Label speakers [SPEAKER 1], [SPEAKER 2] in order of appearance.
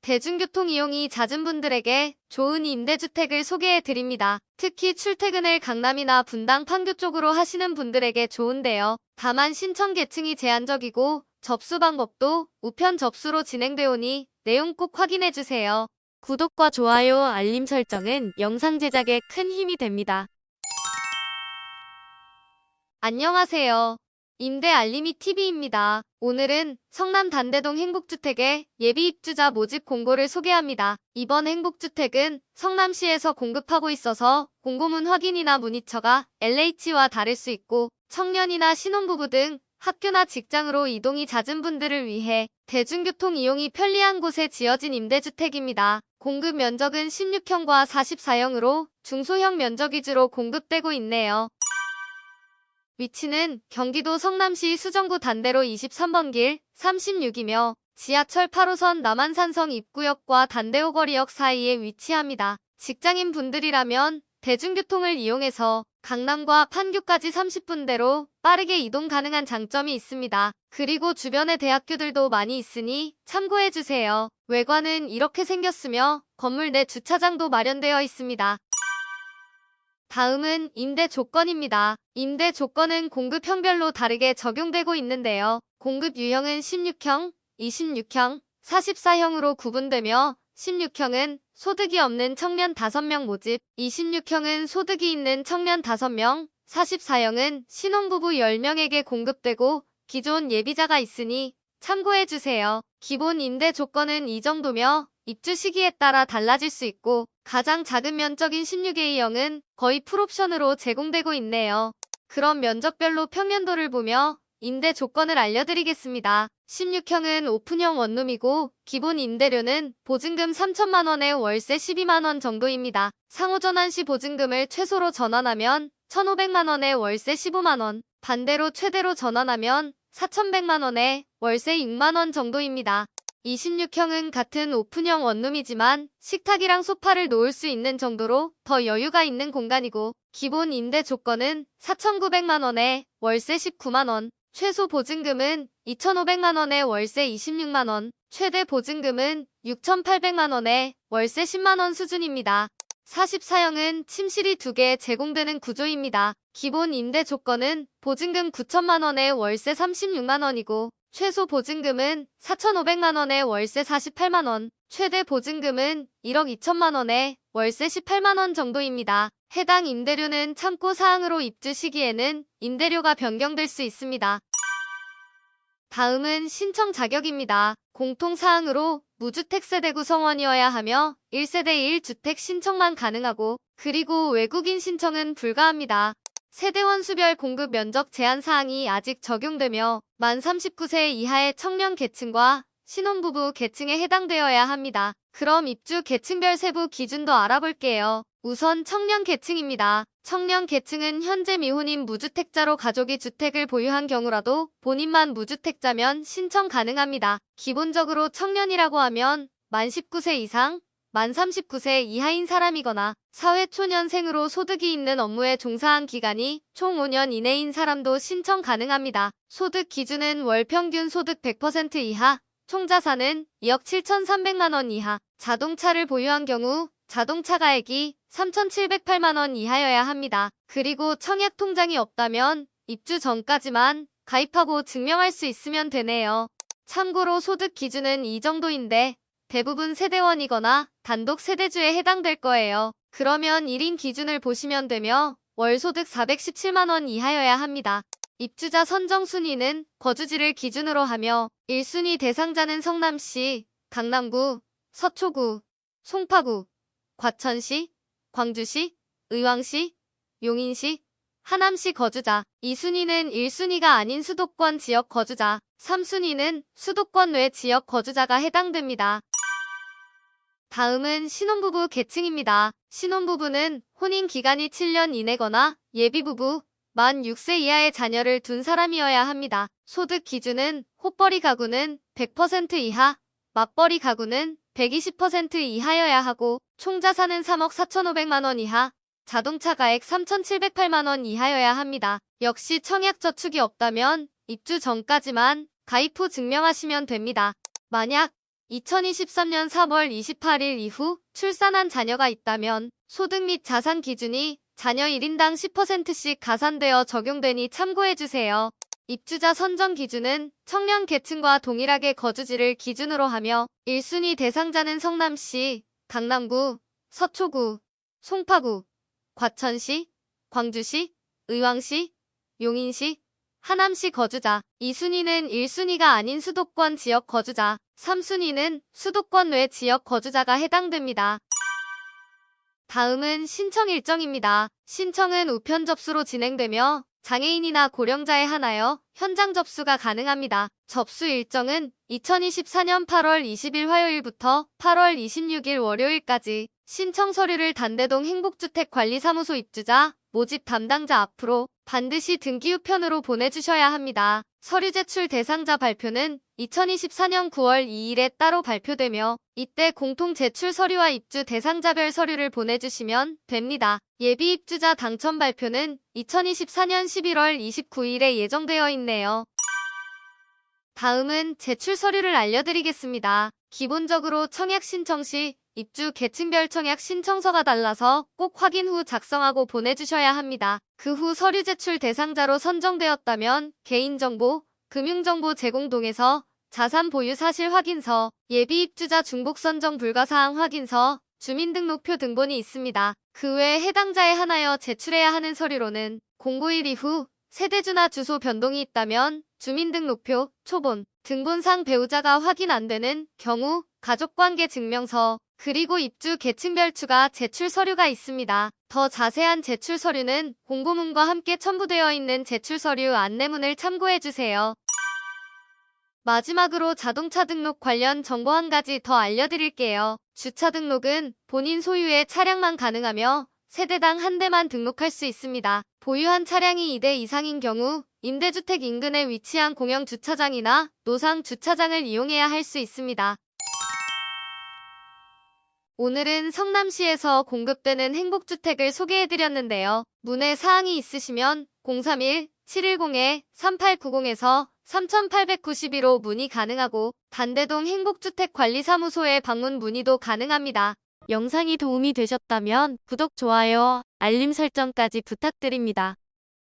[SPEAKER 1] 대중교통 이용이 잦은 분들에게 좋은 임대주택을 소개해 드립니다. 특히 출퇴근을 강남이나 분당 판교 쪽으로 하시는 분들에게 좋은데요. 다만 신청 계층이 제한적이고 접수 방법도 우편 접수로 진행되오니 내용 꼭 확인해 주세요. 구독과 좋아요, 알림 설정은 영상 제작에 큰 힘이 됩니다. 안녕하세요. 임대 알림이 TV입니다. 오늘은 성남 단대동 행복주택의 예비 입주자 모집 공고를 소개합니다. 이번 행복주택은 성남시에서 공급하고 있어서 공고문 확인이나 문의처가 LH와 다를 수 있고 청년이나 신혼부부 등 학교나 직장으로 이동이 잦은 분들을 위해 대중교통 이용이 편리한 곳에 지어진 임대주택입니다. 공급 면적은 16형과 44형으로 중소형 면적 위주로 공급되고 있네요. 위치는 경기도 성남시 수정구 단대로 23번 길 36이며 지하철 8호선 남한산성 입구역과 단대오거리역 사이에 위치합니다. 직장인 분들이라면 대중교통을 이용해서 강남과 판교까지 30분대로 빠르게 이동 가능한 장점이 있습니다. 그리고 주변에 대학교들도 많이 있으니 참고해주세요. 외관은 이렇게 생겼으며 건물 내 주차장도 마련되어 있습니다. 다음은 임대 조건입니다. 임대 조건은 공급형별로 다르게 적용되고 있는데요. 공급 유형은 16형, 26형, 44형으로 구분되며 16형은 소득이 없는 청년 5명 모집, 26형은 소득이 있는 청년 5명, 44형은 신혼부부 10명에게 공급되고 기존 예비자가 있으니 참고해주세요. 기본 임대 조건은 이 정도며 입주 시기에 따라 달라질 수 있고 가장 작은 면적인 16A형은 거의 풀옵션으로 제공되고 있네요. 그럼 면적별로 평면도를 보며 임대 조건을 알려드리겠습니다. 16형은 오픈형 원룸이고 기본 임대료는 보증금 3천만 원에 월세 12만 원 정도입니다. 상호 전환 시 보증금을 최소로 전환하면 1,500만 원에 월세 15만 원, 반대로 최대로 전환하면 4,100만 원에 월세 6만 원 정도입니다. 26형은 같은 오픈형 원룸이지만 식탁이랑 소파를 놓을 수 있는 정도로 더 여유가 있는 공간이고 기본 임대 조건은 4,900만 원에 월세 19만 원, 최소 보증금은 2,500만 원에 월세 26만 원, 최대 보증금은 6,800만 원에 월세 10만 원 수준입니다. 44형은 침실이 2개 제공되는 구조입니다. 기본 임대 조건은 보증금 9천만 원에 월세 36만 원이고 최소 보증금은 4,500만 원에 월세 48만 원, 최대 보증금은 1억 2천만 원에 월세 18만 원 정도입니다. 해당 임대료는 참고 사항으로 입주 시기에는 임대료가 변경될 수 있습니다. 다음은 신청 자격입니다. 공통사항으로 무주택 세대 구성원이어야 하며 1세대 1주택 신청만 가능하고 그리고 외국인 신청은 불가합니다. 세대원 수별 공급 면적 제한 사항이 아직 적용되며 만 39세 이하의 청년 계층과 신혼부부 계층에 해당되어야 합니다. 그럼 입주 계층별 세부 기준도 알아볼게요. 우선 청년 계층입니다. 청년 계층은 현재 미혼인 무주택자로 가족이 주택을 보유한 경우라도 본인만 무주택자면 신청 가능합니다. 기본적으로 청년이라고 하면 만 19세 이상, 만 39세 이하인 사람이거나 사회초년생으로 소득이 있는 업무에 종사한 기간이 총 5년 이내인 사람도 신청 가능합니다. 소득 기준은 월 평균 소득 100% 이하, 총 자산은 2억 7,300만 원 이하, 자동차를 보유한 경우 자동차 가액이 3,708만 원 이하여야 합니다. 그리고 청약 통장이 없다면 입주 전까지만 가입하고 증명할 수 있으면 되네요. 참고로 소득 기준은 이 정도인데 대부분 세대원이거나 단독 세대주에 해당될 거예요. 그러면 1인 기준을 보시면 되며 월 소득 417만 원 이하여야 합니다. 입주자 선정 순위는 거주지를 기준으로 하며 1순위 대상자는 성남시, 강남구, 서초구, 송파구, 과천시, 광주시, 의왕시, 용인시, 하남시 거주자, 2순위는 1순위가 아닌 수도권 지역 거주자, 3순위는 수도권 외 지역 거주자가 해당됩니다. 다음은 신혼부부 계층입니다. 신혼부부는 혼인 기간이 7년 이내거나 예비부부, 만 6세 이하의 자녀를 둔 사람이어야 합니다. 소득 기준은 호벌이 가구는 100% 이하, 맞벌이 가구는 120% 이하여야 하고 총 자산은 3억 4,500만 원 이하, 자동차 가액 3,708만 원 이하여야 합니다. 역시 청약 저축이 없다면 입주 전까지만 가입 후 증명하시면 됩니다. 만약 2023년 3월 28일 이후 출산한 자녀가 있다면 소득 및 자산 기준이 자녀 1인당 10%씩 가산되어 적용되니 참고해주세요. 입주자 선정 기준은 청년 계층과 동일하게 거주지를 기준으로 하며 1순위 대상자는 성남시, 강남구, 서초구, 송파구, 과천시, 광주시, 의왕시, 용인시, 하남시 거주자, 2순위는 1순위가 아닌 수도권 지역 거주자, 3순위는 수도권 외 지역 거주자가 해당됩니다. 다음은 신청 일정입니다. 신청은 우편 접수로 진행되며 장애인이나 고령자에 한하여 현장 접수가 가능합니다. 접수 일정은 2024년 8월 20일 화요일부터 8월 26일 월요일까지 신청 서류를 단대동 행복주택관리사무소 입주자, 모집 담당자 앞으로 반드시 등기 우편으로 보내주셔야 합니다. 서류 제출 대상자 발표는 2024년 9월 2일에 따로 발표되며 이때 공통 제출 서류와 입주 대상자별 서류를 보내주시면 됩니다. 예비 입주자 당첨 발표는 2024년 11월 29일에 예정되어 있네요. 다음은 제출 서류를 알려드리겠습니다. 기본적으로 청약 신청 시 입주 계층별 청약 신청서가 달라서 꼭 확인 후 작성하고 보내주셔야 합니다. 그 후 서류 제출 대상자로 선정되었다면 개인정보, 금융정보 제공동에서 자산 보유 사실 확인서, 예비 입주자 중복 선정 불가사항 확인서, 주민등록표 등본이 있습니다. 그 외 해당자에 한하여 제출해야 하는 서류로는 공고일 이후 세대주나 주소 변동이 있다면 주민등록표, 초본, 등본상 배우자가 확인 안 되는 경우 가족관계 증명서, 그리고 입주 계층별 추가 제출 서류가 있습니다. 더 자세한 제출 서류는 공고문과 함께 첨부되어 있는 제출 서류 안내문을 참고해주세요. 마지막으로 자동차 등록 관련 정보 한 가지 더 알려드릴게요. 주차 등록은 본인 소유의 차량만 가능하며 세대당 한 대만 등록할 수 있습니다. 보유한 차량이 2대 이상인 경우 임대주택 인근에 위치한 공영 주차장이나 노상 주차장을 이용해야 할 수 있습니다. 오늘은 성남시에서 공급되는 행복주택을 소개해드렸는데요. 문의 사항이 있으시면 031-710-3890에서 3892로 문의 가능하고 단대동 행복주택관리사무소에 방문 문의도 가능합니다. 영상이 도움이 되셨다면 구독, 좋아요, 알림 설정까지 부탁드립니다.